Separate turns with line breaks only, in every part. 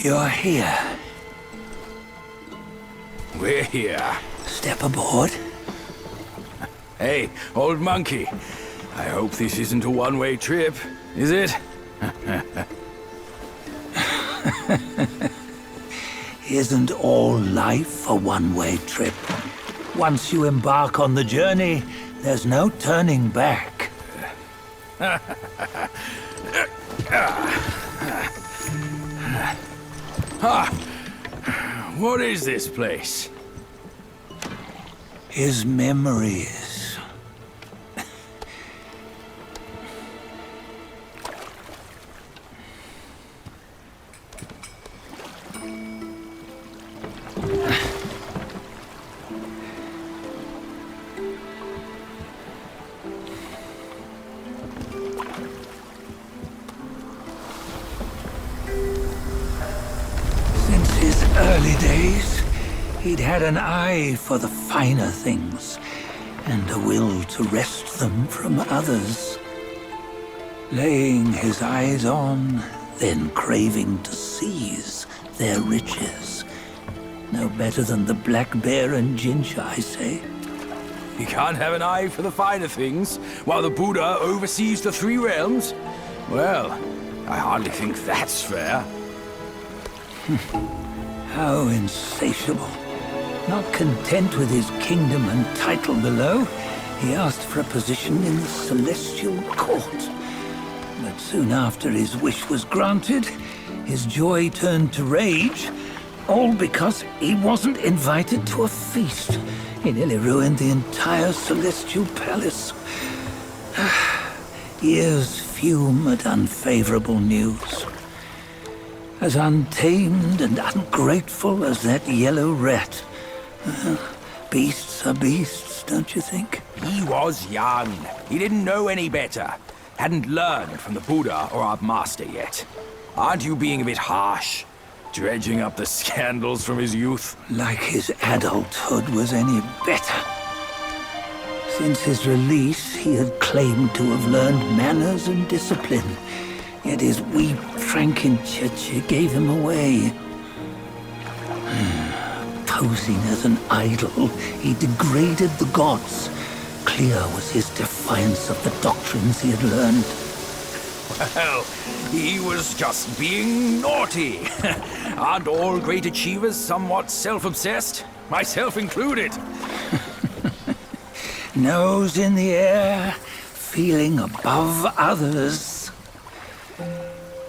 You're here.
We're here.
Step aboard.
Hey, old monkey. I hope this isn't a one-way trip, is it?
Isn't all life a one-way trip? Once you embark on the journey, there's no turning back.
What is this place?
His memories. Since his early days, he'd had an eye for the finer things, and a will to wrest them from others. Laying his eyes on, then craving to seize their riches. No better than the black bear and ginger, I say.
You can't have an eye for the finer things, while the Buddha oversees the three realms? Well, I hardly think that's fair.
How insatiable. Not content with his kingdom and title below, he asked for a position in the celestial court. But soon after his wish was granted, his joy turned to rage, all because he wasn't invited to a feast. He nearly ruined the entire celestial palace. Years fume at unfavorable news. As untamed and ungrateful as that yellow rat. Beasts are beasts, don't you think?
He was young. He didn't know any better. Hadn't learned from the Buddha or our master yet. Aren't you being a bit harsh? Dredging up the scandals from his youth?
Like his adulthood was any better. Since his release, he had claimed to have learned manners and discipline. Yet his weak Frankenchurch gave him away. Posing as an idol, he degraded the gods. Clear was his defiance of the doctrines he had learned.
Well, he was just being naughty. Aren't all great achievers somewhat self-obsessed? Myself included.
Nose in the air, feeling above others.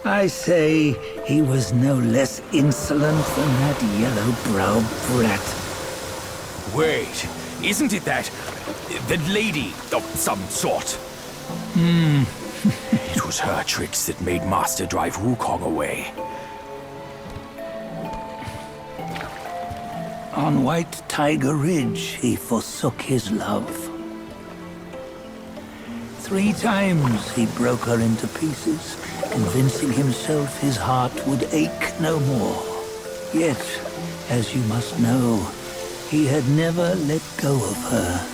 I say he was no less insolent than that yellow-browed brat.
Wait, isn't it that lady of some sort? It was her tricks that made Master drive Wukong away.
On White Tiger Ridge, he forsook his love. 3 times he broke her into pieces, convincing himself his heart would ache no more. Yet, as you must know, he had never let go of her.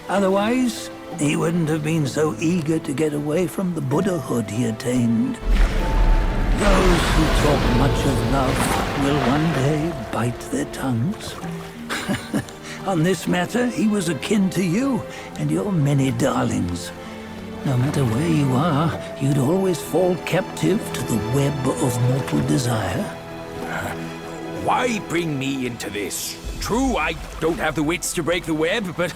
Otherwise, he wouldn't have been so eager to get away from the Buddhahood he attained. Those who talk much of love will one day bite their tongues. On this matter, he was akin to you and your many darlings. No matter where you are, you'd always fall captive to the web of mortal desire.
Why bring me into this? True, I don't have the wits to break the web, but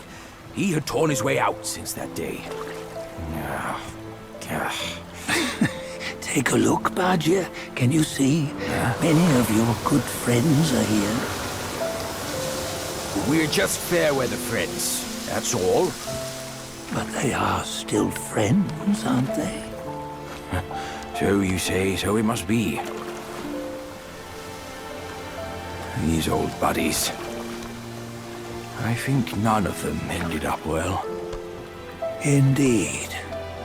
he had torn his way out since that day.
Take a look, Bajia. Can you see? Many of your good friends are here.
We're just fair-weather friends, that's all.
But they are still friends, aren't they?
So you say, so it must be. These old buddies. I think none of them ended up well.
Indeed.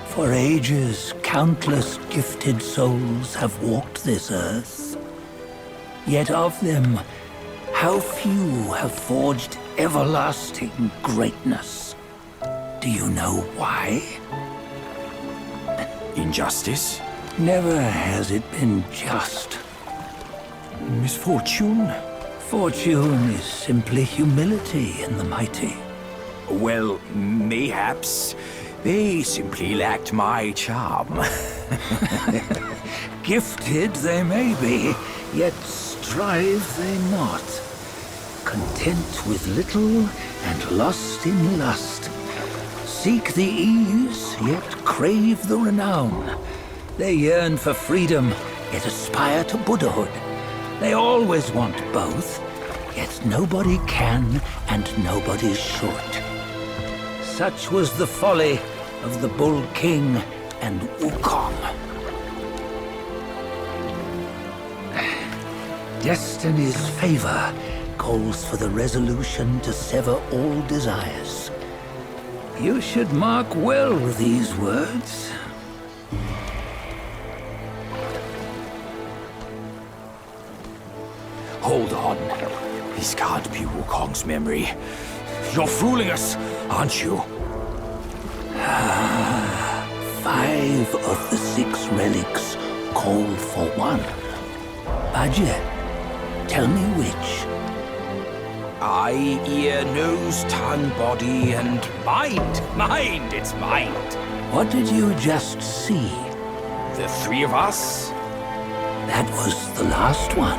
For ages, countless gifted souls have walked this earth. Yet of them, how few have forged everlasting greatness? Do you know why?
Injustice?
Never has it been just.
Misfortune?
Fortune is simply humility in the mighty.
Well, mayhaps they simply lacked my charm.
Gifted they may be, yet strive they not. Content with little and lost in lust. Seek the ease, yet crave the renown. They yearn for freedom, yet aspire to Buddhahood. They always want both, yet nobody can and nobody should. Such was the folly of the Bull King and Wukong. Destiny's favor calls for the resolution to sever all desires. You should mark well these words.
Hold on. This can't be Wukong's memory. You're fooling us, aren't you?
5 of the 6 relics call for one. Bajie, tell me which.
Eye, ear, nose, tongue, body, and mind. Mind, it's mind.
What did you just see?
The 3 of us?
That was the last one.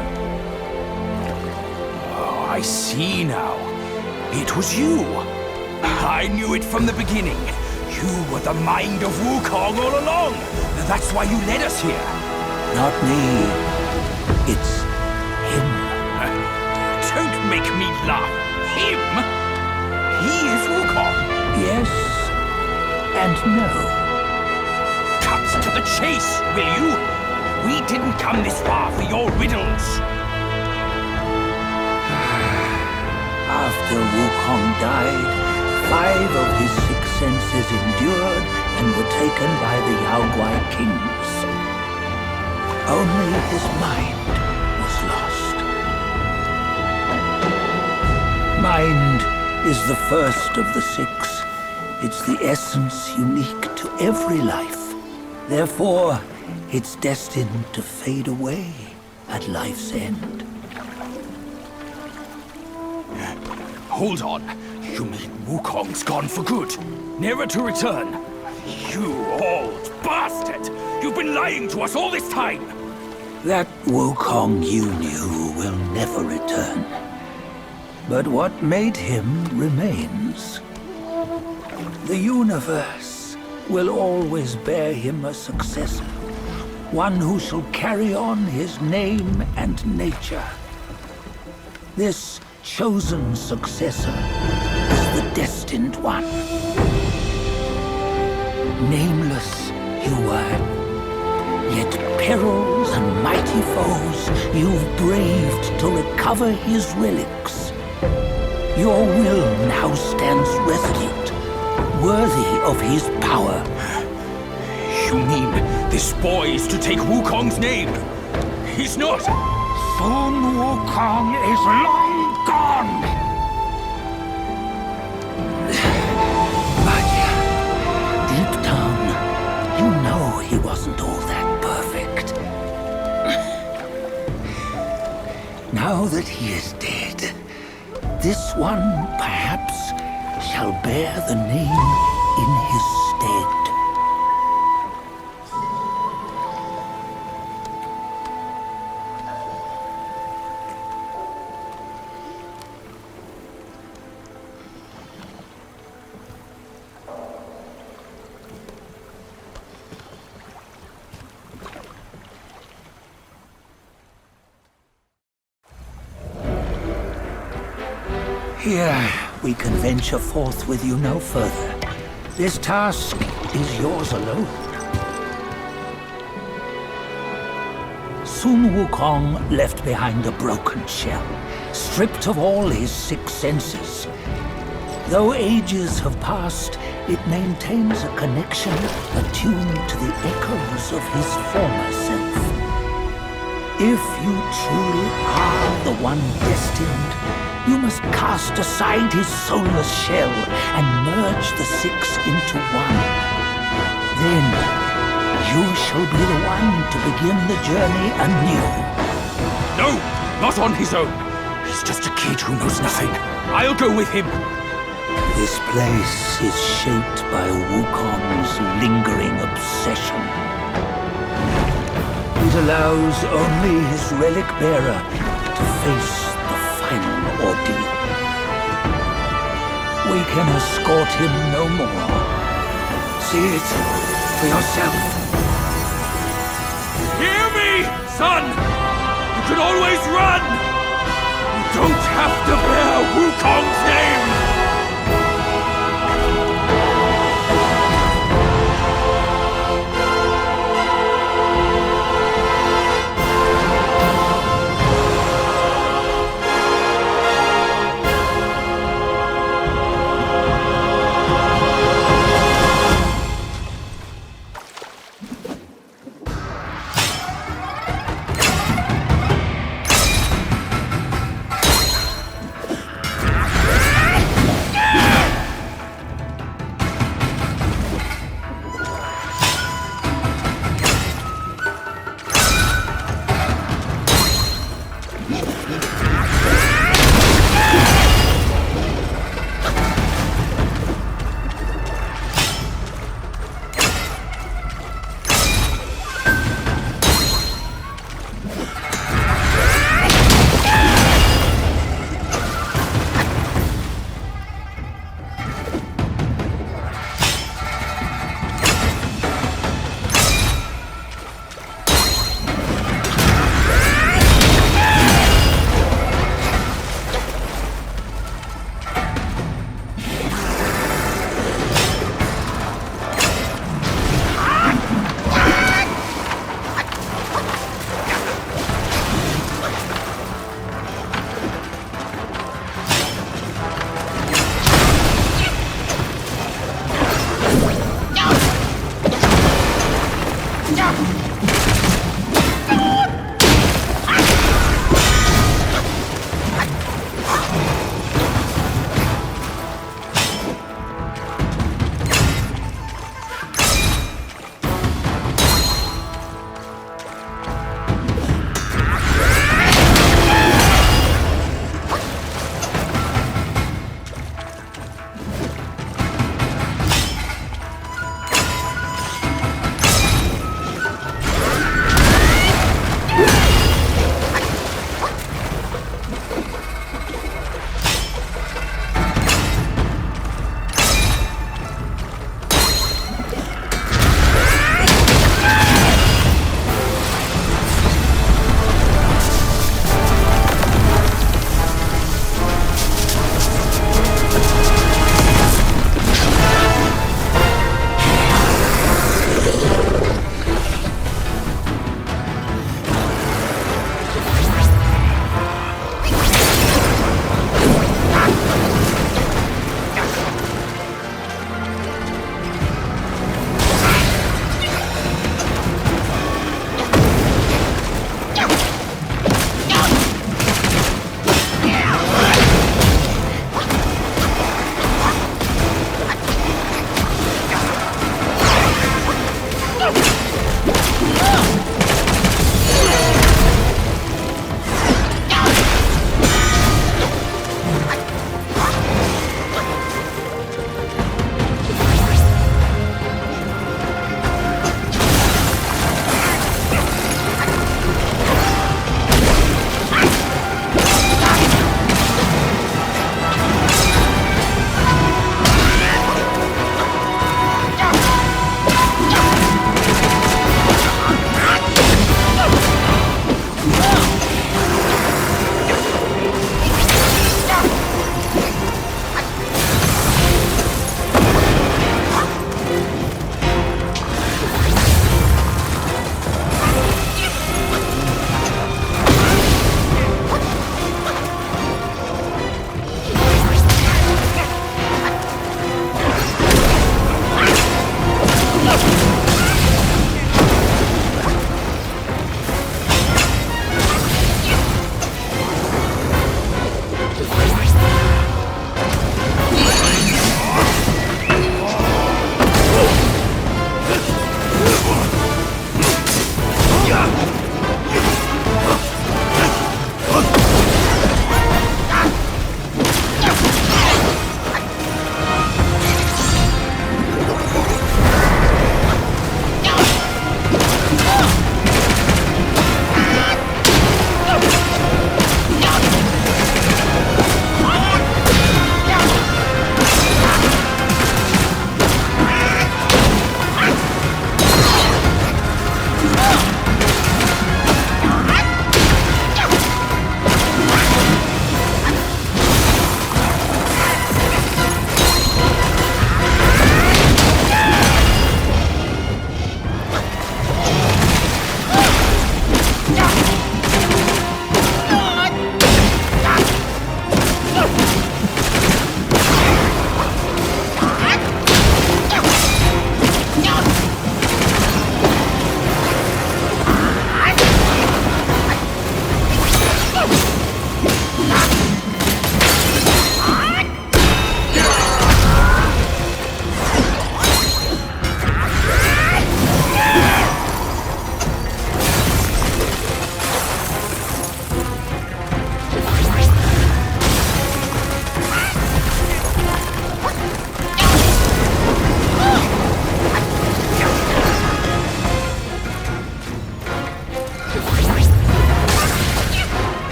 Oh, I see now. It was you. I knew it from the beginning. You were the mind of Wukong all along. That's why you led us here.
Not me. It's him.
Don't make me laugh. Him? He is Wukong.
Yes and no.
Cut to the chase, will you? We didn't come this far for your riddles.
After Wukong died, 5 of his 6 senses endured and were taken by the Yaoguai kings. Only his mind was lost. Mind is the first of the 6. It's the essence unique to every life. Therefore, it's destined to fade away at life's end.
Hold on. You mean Wukong's gone for good? Never to return? You old bastard! You've been lying to us all this time!
That Wukong you knew will never return. But what made him remains. The universe will always bear him a successor. One who shall carry on his name and nature. This chosen successor is the destined one. Nameless you were, yet perils and mighty foes you've braved to recover his relics. Your will now stands resolute, worthy of his power.
You mean this boy is to take Wukong's name? He's not!
Sun Wukong is long gone! But deep down, you know he wasn't all that perfect. Now that he is dead, this one, perhaps, shall bear the name in his stead. Here, we can venture forth with you no further. This task is yours alone. Sun Wukong left behind a broken shell, stripped of all his 6 senses. Though ages have passed, it maintains a connection attuned to the echoes of his former self. If you truly are the one destined, you must cast aside his soulless shell and merge the 6 into one. Then you shall be the one to begin the journey anew.
No, not on his own. He's just a kid who knows nothing. I'll go with him.
This place is shaped by Wukong's lingering obsession. It allows only his relic bearer to face the final ordeal. We can escort him no more. See it for yourself.
Hear me, son! You can always run!